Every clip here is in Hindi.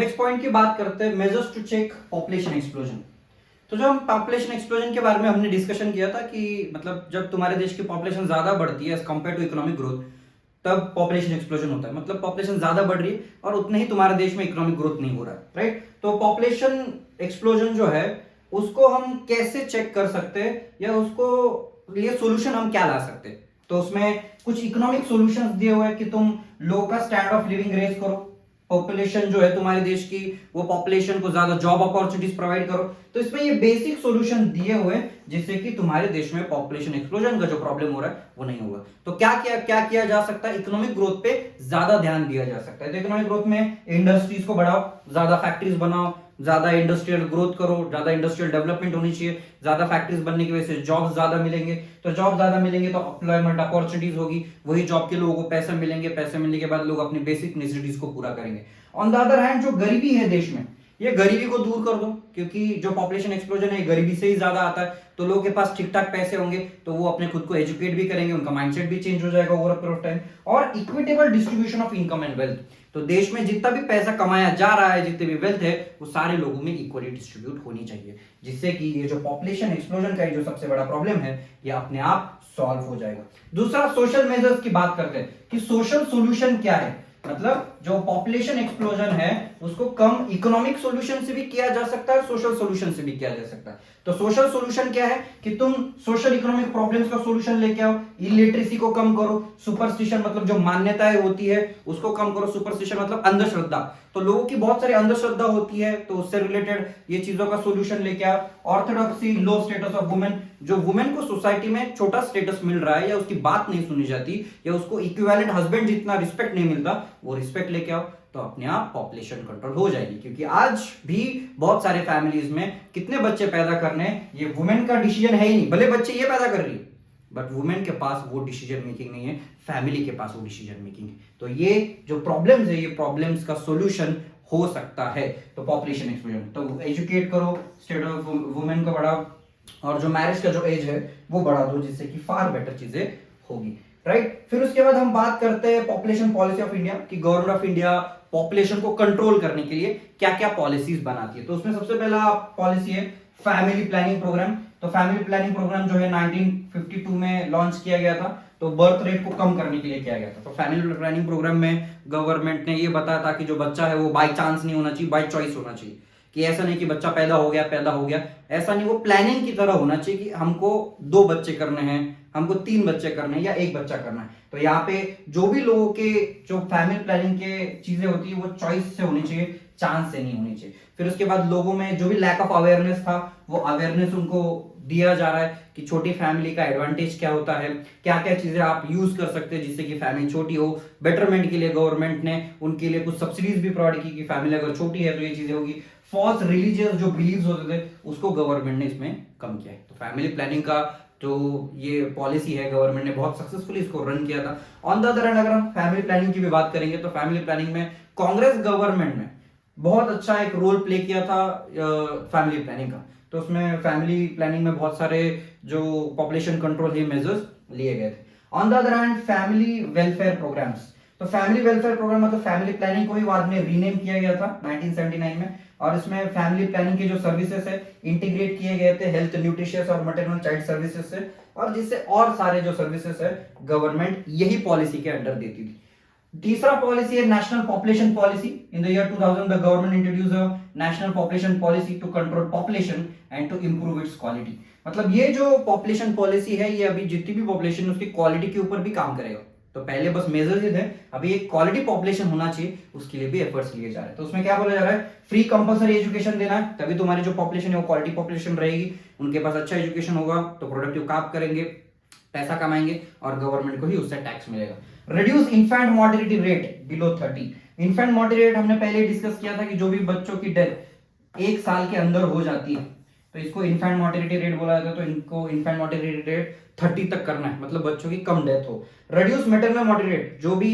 नेक्स्ट पॉइंट की बात करते हैं, measures to check population explosion. तो जब हम पॉपुलेशन एक्सप्लोजन के बारे में हमने डिस्कशन किया था कि मतलब जब तुम्हारे देश की पॉपुलेशन ज्यादा बढ़ती है as compare to economic growth, तब पॉपुलेशन एक्सप्लोजन होता है। मतलब पॉपुलेशन ज्यादा बढ़ रही है और उतने ही तुम्हारे देश में इकोनॉमिक ग्रोथ नहीं हो रहा है, राइट। तो पॉपुलेशन एक्सप्लोजन जो है उसको हम कैसे चेक कर सकते हैं या उसको लिए सोल्यूशन हम क्या ला सकते हैं। तो उसमें कुछ इकोनॉमिक सॉल्यूशंस दिए हुए हैं कि तुम लोगों का स्टैंडर्ड ऑफ लिविंग रेज करो, पॉपुलेशन जो है तुम्हारे देश की वो पॉपुलेशन को ज्यादा जॉब अपॉर्चुनिटीज प्रोवाइड करो। तो इसमें ये बेसिक सॉल्यूशन दिए हुए हैं जिससे कि तुम्हारे देश में पॉपुलेशन एक्सप्लोजन का जो प्रॉब्लम हो रहा है वो नहीं होगा। तो क्या किया जा सकता है, इकोनॉमिक ग्रोथ पे ज्यादा ध्यान दिया जा सकता है। तो इकोनॉमिक ग्रोथ में इंडस्ट्रीज को बढ़ाओ, ज्यादा फैक्ट्रीज बनाओ, ज्यादा इंडस्ट्रियल ग्रोथ करो, ज्यादा इंडस्ट्रियल डेवलपमेंट होनी चाहिए। ज्यादा फैक्ट्रीज बनने की वजह से जॉब ज्यादा मिलेंगे, तो जॉब ज्यादा मिलेंगे तो एम्प्लॉयमेंट अपॉर्चुनिटीज होगी, वही जॉब के लोगों को पैसे मिलेंगे, पैसे मिलने के बाद लोग अपनी बेसिक नेसेसिटीज को पूरा करेंगे। ऑन द अदर हैंड जो गरीबी है देश में, ये गरीबी को दूर कर दो, क्योंकि जो पॉपुलेशन एक्सप्लोजन है गरीबी से ही ज्यादा आता है। तो लोगों के पास ठीक ठाक पैसे होंगे तो वो अपने खुद को एजुकेट भी करेंगे, उनका माइंडसेट भी चेंज हो जाएगा ओवर पीरियड ऑफ टाइम। और equitable distribution of income and wealth, तो देश में जितना भी पैसा कमाया जा रहा है, जितने भी वेल्थ है, वो सारे लोगों में इक्वली डिस्ट्रीब्यूट होनी चाहिए, जिससे कि ये जो पॉपुलेशन एक्सप्लोजन का जो सबसे बड़ा प्रॉब्लम है ये अपने आप सॉल्व हो जाएगा। दूसरा, सोशल मेजर्स की बात करते हैं कि सोशल सोल्यूशन क्या है। मतलब जो पॉपुलेशन एक्सप्लोजन है उसको कम इकोनॉमिक सॉल्यूशन से भी किया जा सकता है, सोशल सॉल्यूशन से भी किया जा सकता है। तो सोशल सॉल्यूशन क्या है कि तुम सोशल इकोनॉमिक प्रॉब्लम्स का सॉल्यूशन लेके आओ, इलिटरेसी को कम करो, सुपरस्टिशन मतलब जो मान्यताएं होती है उसको कम करो। सुपरस्टिशन मतलब अंधश्रद्धा, तो लोगों की बहुत सारी अंधश्रद्धा होती है, तो उससे रिलेटेड ये चीजों का सॉल्यूशन लेके आओ। Orthodoxy, low status of women, जो वुमेन को सोसाइटी में छोटा स्टेटस मिल रहा है या उसकी बात नहीं सुनी जाती या उसको इक्विवेलेंट हस्बैंड जितना रिस्पेक्ट नहीं मिलता, वो रिस्पेक्ट लेके आओ, तो अपने आप पॉपुलेशन कंट्रोल हो जाएगी। क्योंकि आज भी बहुत सारे फैमिलीज में कितने बच्चे पैदा करने ये वुमेन का डिसीजन है ही नहीं, भले बच्चे ये पैदा कर रही है बट वुमेन के पास वो डिसीजन मेकिंग नहीं है, फैमिली के पास वो डिसीजन मेकिंग है। तो ये जो प्रॉब्लम्स है, ये प्रॉब्लम्स का सॉल्यूशन हो सकता है। तो पॉपुलेशन एक्सप्लोजन, तो एजुकेट करो, स्टेट ऑफ वुमेन को बढ़ाओ और जो मैरिज का जो एज है वो बढ़ा दो, जिससे कि फार बेटर चीजें होगी, राइट। फिर उसके बाद हम बात करते हैं पॉपुलेशन पॉलिसी ऑफ इंडिया कि गवर्नमेंट ऑफ इंडिया पॉपुलेशन को कंट्रोल करने के लिए क्या क्या पॉलिसीज बनाती है। तो उसमें सबसे पहला पॉलिसी है फैमिली प्लानिंग प्रोग्राम। तो फैमिली प्लानिंग प्रोग्राम जो है 1952 में लॉन्च किया गया था, तो बर्थ रेट को कम करने के लिए किया गया था। तो फैमिली प्लानिंग प्रोग्राम में गवर्नमेंट ने ये बताया था कि जो बच्चा है वो बाय चांस नहीं होना चाहिए, बाय चॉइस होना चाहिए। कि ऐसा नहीं कि बच्चा पैदा हो गया, ऐसा नहीं, वो प्लानिंग की तरह होना चाहिए कि हमको 2 बच्चे करने हैं, हमको 3 बच्चे करने हैं या 1 बच्चा करना है। तो यहाँ पे जो भी लोगों के जो फैमिली प्लानिंग के चीजें होती है वो चॉइस से होनी चाहिए, चांस से नहीं होनी चाहिए। फिर उसके बाद लोगों में जो भी लैक ऑफ अवेयरनेस था, वो अवेयरनेस उनको दिया जा रहा है कि छोटी फैमिली का एडवांटेज क्या होता है, क्या क्या चीजें आप यूज कर सकते हैं जिससे कि फैमिली छोटी हो। बेटरमेंट के लिए गवर्नमेंट ने उनके लिए कुछ सब्सिडीज भी प्रोवाइड की कि फैमिली अगर छोटी है तो ये चीजें होगी। फॉल्स रिलीजियस जो बिलीव्स होते थे उसको गवर्नमेंट ने इसमें कम किया है। तो फैमिली प्लानिंग का जो ये पॉलिसी है गवर्नमेंट ने बहुत सक्सेसफुली इसको रन किया था। ऑन द अदर हैंड अगर हम फैमिली प्लानिंग की भी बात करेंगे तो फैमिली प्लानिंग में कांग्रेस गवर्नमेंट ने बहुत अच्छा एक रोल प्ले किया था फैमिली प्लानिंग का। तो उसमें फैमिली प्लानिंग में बहुत सारे जो पॉपुलेशन कंट्रोल के मेजर्स लिए गए थे। On the other hand family welfare programs, तो फैमिली वेलफेयर प्रोग्राम मतलब फैमिली प्लानिंग को ही बाद में रीनेम किया गया था 1979 में। और इसमें फैमिली प्लानिंग के जो सर्विसेज है इंटीग्रेट किए गए थे हेल्थ, न्यूट्रिशियस और मैटरनल चाइल्ड सर्विसेज से, और जिससे और सारे जो सर्विसेज है गवर्नमेंट यही पॉलिसी के अंडर देती थी। तीसरा पॉलिसी है national population policy. In the year 2000 the government introduce a national population policy to control population and to improve its quality. मतलब ये जो पॉपुलेशन पॉलिसी है ये अभी जितनी भी पॉपुलेशन है उसकी क्वालिटी के ऊपर भी काम करेगा। तो पहले बस मेजर ये थे, अभी एक क्वालिटी पॉपुलेशन होना चाहिए, उसके लिए भी एफर्ट्स लिए जा रहे हैं। तो उसमें क्या बोला जा रहा है, फ्री कंपलसरी एजुकेशन देना है, तभी तुम्हारी जो पॉपुलेशन है वो क्वालिटी पॉपुलेशन रहेगी। उनके पास अच्छा एजुकेशन होगा तो प्रोडक्टिव काम करेंगे, पैसा कमाएंगे और गवर्नमेंट को ही उससे टैक्स मिलेगा। Reduce infant mortality rate below 30। Infant mortality rate हमने पहले डिस्कस किया था कि जो भी बच्चों की डेथ 1 साल के अंदर हो जाती है तो इसको इन्फेंट मॉर्टेलिटी रेट बोला जाता है। तो इनको इन्फेंट मॉर्टेलिटी रेट 30 तक करना है, मतलब बच्चों की कम डेथ हो। रिड्यूस मैटरनल मॉर्टेलिटी रेट, जो भी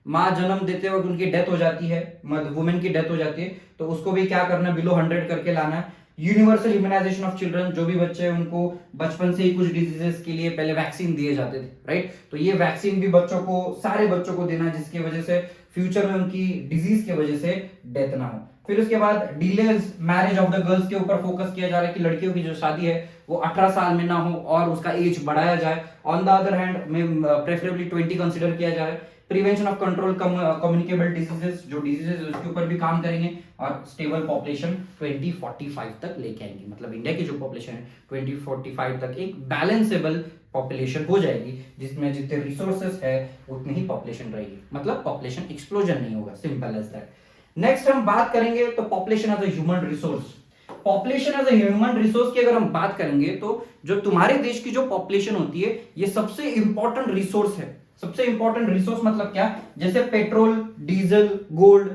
माँ जन्म देते वक्त उनकी डेथ हो जाती है, वुमेन की डेथ हो जाती है, तो उसको भी क्या करना है, बिलो 100 करके लाना है। यूनिवर्सल इम्यूनाइजेशन ऑफ चिल्ड्रन, जो भी बच्चे हैं उनको बचपन से ही कुछ डिजीजेस के लिए पहले वैक्सीन दिए जाते थे, राइट। तो ये वैक्सीन भी बच्चों को, सारे बच्चों को देना जिसकी वजह से फ्यूचर में उनकी डिजीज की वजह से डेथ ना हो। फिर उसके बाद delays marriage of the girls के ऊपर फोकस किया जा रहा है कि लड़कियों की जो शादी है वो 18 साल में ना हो और उसका एज बढ़ाया जाए। ऑन द अदर हैंड में प्रेफरेबली 20 कंसीडर किया जा रहा है। Prevention of control communicable diseases, जो डिजीजेस उसके ऊपर भी काम करेंगे और स्टेबल पॉपुलेशन 2045 तक लेके आएंगे। मतलब इंडिया की जो पॉपुलेशन है 2045 तक एक बैलेंसेबल पॉपुलेशन हो जाएगी, जिसमें जितने रिसोर्सेस है उतनी ही पॉपुलेशन रहेगी। मतलब पॉपुलेशन एक्सप्लोजन नहीं होगा, सिंपल एज दैट। नेक्स्ट हम बात करेंगे तो population as a human resource. Population as a human resource की अगर हम बात करेंगे तो जो तुम्हारे देश की जो पॉपुलेशन होती है ये सबसे इंपॉर्टेंट रिसोर्स है। सबसे इंपॉर्टेंट रिसोर्स मतलब क्या, जैसे पेट्रोल, डीजल, गोल्ड,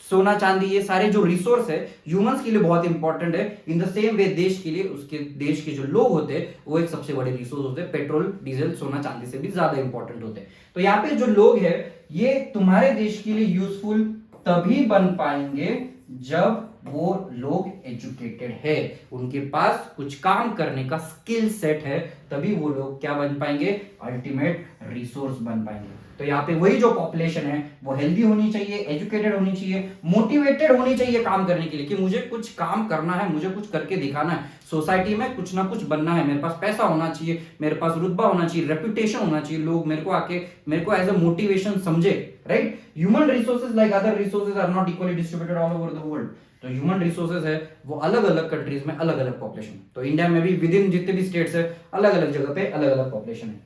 सोना चांदी, ये सारे जो रिसोर्स है ह्यूमंस के लिए बहुत इंपॉर्टेंट है। इन द सेम वे देश के लिए उसके देश के जो लोग होते हैं वो एक सबसे बड़े रिसोर्स होते हैं। पेट्रोल, डीजल, सोना चांदी से भी ज्यादा इंपॉर्टेंट होते हैं। तो यहाँ पे जो लोग हैं ये तुम्हारे देश के लिए यूजफुल तभी बन पाएंगे जब वो लोग एजुकेटेड है, उनके पास कुछ काम करने का स्किल सेट है, तभी वो लोग क्या बन पाएंगे, अल्टीमेट रिसोर्स बन पाएंगे। तो यहाँ पे वही जो पॉपुलेशन है वो हेल्दी होनी चाहिए, एजुकेटेड होनी चाहिए, मोटिवेटेड होनी चाहिए काम करने के लिए कि मुझे कुछ काम करना है, मुझे कुछ करके दिखाना है, सोसाइटी में कुछ ना कुछ बनना है, मेरे पास पैसा होना चाहिए, मेरे पास रुतबा होना चाहिए, रेपुटेशन होना चाहिए, लोग मेरे को आके मेरे को एज अ मोटिवेशन समझे, right. Human resources like other resources are not equally distributed all over the world. तो ह्यूमन रिसोर्सेज है वो अलग अलग कंट्रीज में अलग अलग पॉपुलेशन, तो इंडिया में भी विद इन जितने भी स्टेट्स है अलग अलग जगह पे अलग अलग पॉपुलेशन है।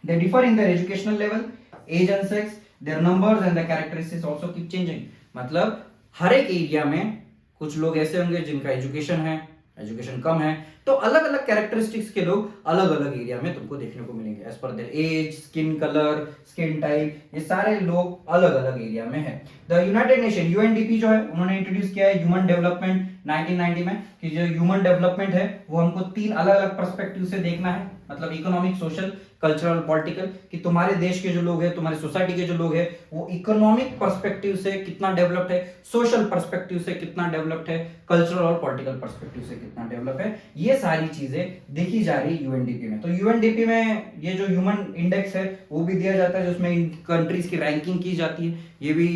They differ in their educational level, age and sex, their numbers and the characteristics also keep changing. मतलब हर एक एरिया में कुछ लोग ऐसे होंगे जिनका एजुकेशन है, एजुकेशन कम है, तो अलग अलग कैरेक्टरिस्टिक्स के लोग अलग अलग एरिया में तुमको देखने को मिलेंगे एज पर their age, skin colour, skin type, ये सारे लोग अलग अलग एरिया में है। द यूनाइटेड नेशन यूएनडीपी जो है उन्होंने इंट्रोड्यूस किया है ह्यूमन डेवलपमेंट 1990 में, कि जो ह्यूमन डेवलपमेंट है वो हमको 3 अलग अलग पर्सपेक्टिव से देखना है। मतलब इकोनॉमिक, सोशल, कल्चरल, पॉलिटिकल, कि तुम्हारे देश के जो लोग हैं, तुम्हारे सोसाइटी के जो लोग हैं वो इकोनॉमिक पर्सपेक्टिव से कितना डेवलप्ड है, सोशल पर्सपेक्टिव से कितना डेवलप्ड है, कल्चरल और पॉलिटिकल पर्सपेक्टिव से कितना डेवलप है, ये सारी चीजें देखी जा रही है यूएनडीपी में। तो यूएनडीपी में ये जो ह्यूमन इंडेक्स है वो भी दिया जाता है जिसमें इन कंट्रीज की रैंकिंग की जाती है, ये भी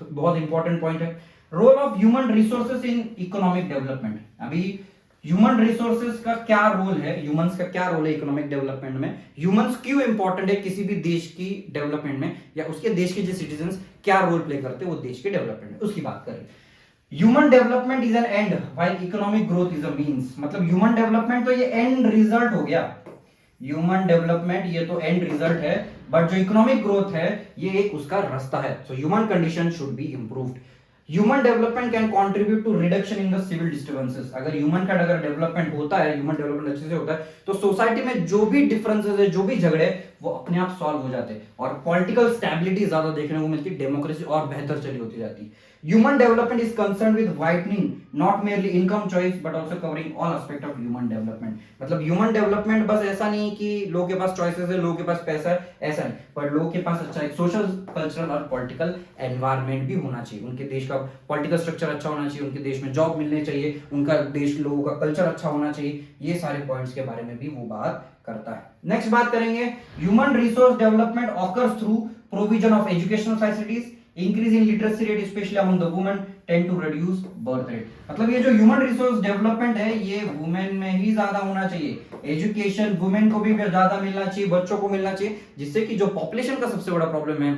बहुत इंपॉर्टेंट पॉइंट है। Role of human resources in economic development. अभी ह्यूमन रिसोर्सेज का क्या रोल है, ह्यूमंस का क्या रोल है इकोनॉमिक डेवलपमेंट में, ह्यूमंस क्यों इंपॉर्टेंट है किसी भी देश की डेवलपमेंट में, या उसके देश के जो सिटीजंस क्या रोल प्ले करते हैं वो देश के डेवलपमेंट में, उसकी बात करें। Human development is an and while economic growth is a means. मतलब ह्यूमन डेवलपमेंट तो ये एंड रिजल्ट हो गया, ह्यूमन डेवलपमेंट ये तो एंड रिजल्ट है, बट जो इकोनॉमिक ग्रोथ है ये एक उसका रास्ता है। So human condition should be improved. Human development can contribute to reduction in the civil disturbances. अगर ह्यूमन का अगर डेवलपमेंट होता है, ह्यूमन डेवलपमेंट अच्छे से होता है, तो सोसाइटी में जो भी डिफरेंसेस है, जो भी झगड़े वो अपने आप सॉल्व हो जाते हैं और पॉलिटिकल स्टेबिलिटी ज्यादा देखने को मिलती है, डेमोक्रेसी और बेहतर चली होती जाती है। Human development is concerned with widening not merely income choice but also covering all aspect of human development। मतलब human development बस ऐसा नहीं कि लोगों के पास choices है, लोगों के पास पैसा है, ऐसा नहीं, पर लोगों के पास अच्छा एक सोशल, कल्चरल और पॉलिटिकल एनवायरनमेंट भी होना चाहिए। उनके देश का पॉलिटिकल स्ट्रक्चर अच्छा होना चाहिए, उनके देश में जॉब मिलने चाहिए, उनका देश लोगों का कल्चर अच्छा होना चाहिए, ये सारे पॉइंट्स के बारे में भी वो बात करता है। नेक्स्ट बात करेंगे, human resource development occurs through provision of educational facilities, increase in literacy rate specially among the women, tend to reduce birth rate. मतलब ये जो ह्यूमन रिसोर्स डेवलपमेंट है ये वुमेन में ही ज्यादा होना चाहिए, एजुकेशन वुमेन को भी ज्यादा मिलना चाहिए, बच्चों को मिलना चाहिए, जिससे कि जो पॉपुलेशन का सबसे बड़ा प्रॉब्लम है,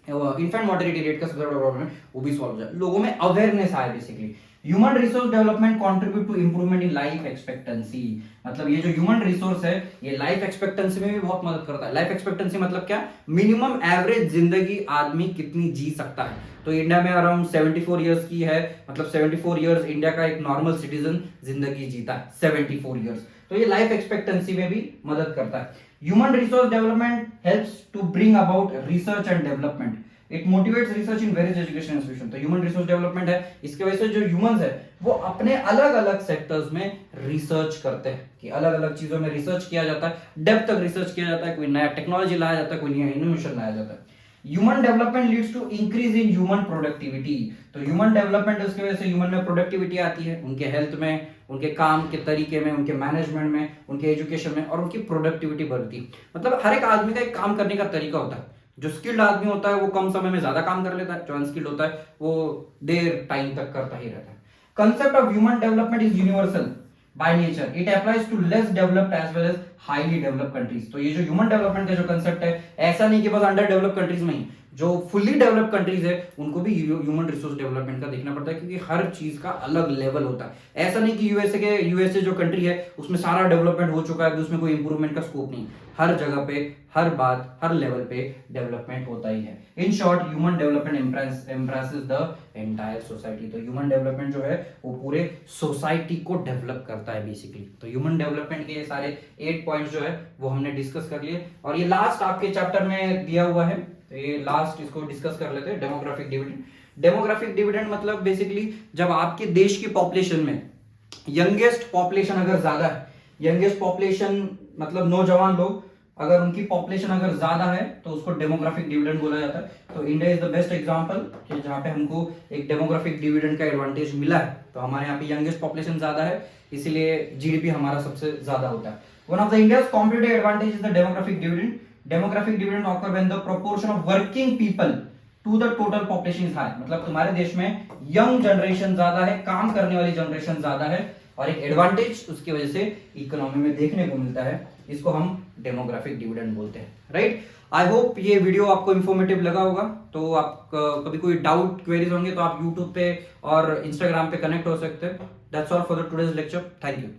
इन्फेंट मॉर्टेलिटी रेट का सबसे बड़ा प्रॉब्लम है, वो भी सॉल्व हो जाए, लोगों में अवेयरनेस आए basically. Human resource development contribute to improvement in life expectancy. मतलब ये जो ह्यूमन रिसोर्स है ये लाइफ एक्सपेक्टेंसी में भी बहुत मदद करता है। लाइफ एक्सपेक्टेंसी मतलब क्या, मिनिमम एवरेज जिंदगी आदमी कितनी जी सकता है। तो इंडिया में अराउंड 74 इयर्स की है, मतलब 74 इयर्स इंडिया का एक नॉर्मल सिटीजन जिंदगी जीता है 74 इयर्स। तो ये लाइफ एक्सपेक्टेंसी में भी मदद करता है। Human resource development helps to bring about research and development, it motivates research in various education institution. तो ह्यूमन रिसोर्स डेवलपमेंट है, इसके वजह से जो ह्यूमंस है वो अपने अलग अलग सेक्टर्स में रिसर्च करते हैं, कि अलग अलग चीजों में रिसर्च किया जाता है, डेप्थ तक रिसर्च किया जाता है, कोई नया टेक्नोलॉजी लाया जाता है, कोई नया इनोवेशन लाया जाता है। Human development leads to increase in human productivity. तो ह्यूमन डेवलपमेंट उसकी वजह से ह्यूमन में प्रोडक्टिविटी आती है, उनके हेल्थ में, उनके काम के तरीके में, उनके मैनेजमेंट में, उनके एजुकेशन में, और उनकी प्रोडक्टिविटी बढ़ती है। मतलब हर एक आदमी का एक काम करने का तरीका होता है, जो स्किल्ड आदमी होता है वो कम समय में ज्यादा काम कर लेता है, जो अनस्किल्ड होता है वो देर टाइम तक करता ही रहता है। Concept of human development is universal by nature, it applies to less developed as well as highly developed countries. तो ये जो ह्यूमन डेवलपमेंट का जो कंसेप्ट है, ऐसा नहीं कि बस अंडर डेवलप्ड कंट्रीज में ही, जो फुल्ली डेवलप्ड कंट्रीज है उनको भी ह्यूमन रिसोर्स डेवलपमेंट का देखना पड़ता है, क्योंकि हर चीज का अलग लेवल होता है। ऐसा नहीं कि यूएसए जो कंट्री है उसमें सारा डेवलपमेंट हो चुका है, उसमें कोई इंप्रूवमेंट का स्कोप नहीं। हर जगह पे, हर बात, हर लेवल पे डेवलपमेंट होता ही है। In short, human development impresses the entire society. तो ह्यूमन डेवलपमेंट जो है वो पूरे सोसाइटी को डेवलप करता है बेसिकली। तो ह्यूमन डेवलपमेंट के ये सारे 8 पॉइंट्स जो है वो हमने डिस्कस कर लिए, और ये लास्ट आपके चैप्टर में दिया हुआ है, तो ये लास्ट इसको डिस्कस कर लेते हैं, डेमोग्राफिक डिविडेंड। डेमोग्राफिक डिविडेंड मतलब बेसिकली जब आपके देश की पॉपुलेशन में यंगेस्ट पॉपुलेशन अगर ज्यादा है, यंगेस्ट पॉपुलेशन मतलब नौजवान लोग, अगर उनकी पॉपुलेशन अगर ज्यादा है तो उसको डेमोग्राफिक डिविडेंड बोला जाता है। तो India is the best example कि जहां पे हमको एक डेमोग्राफिक डिविडेंड का एडवांटेज मिला है। तो हमारे यहाँ पे यंगेस्ट पॉपुलेशन ज्यादा है, इसीलिए जीडीपी हमारा सबसे ज्यादा होता है। One of the India's competitive advantage is the demographic dividend. Demographic dividend occur when the proportion of working people to the total population is high. मतलब तुम्हारे देश में यंग जनरेशन ज्यादा है, काम करने वाली जनरेशन ज्यादा है, और एक एडवांटेज उसकी वजह से इकोनॉमी में देखने को मिलता है, इसको हम डेमोग्राफिक डिविडेंड बोलते हैं, राइट। आई होप ये वीडियो आपको इन्फॉर्मेटिव लगा होगा। तो आप कभी कोई डाउट क्वेरीज होंगे तो आप यूट्यूब पे और इंस्टाग्राम पे कनेक्ट हो सकते हैं। That's all for the today's lecture. Thank you.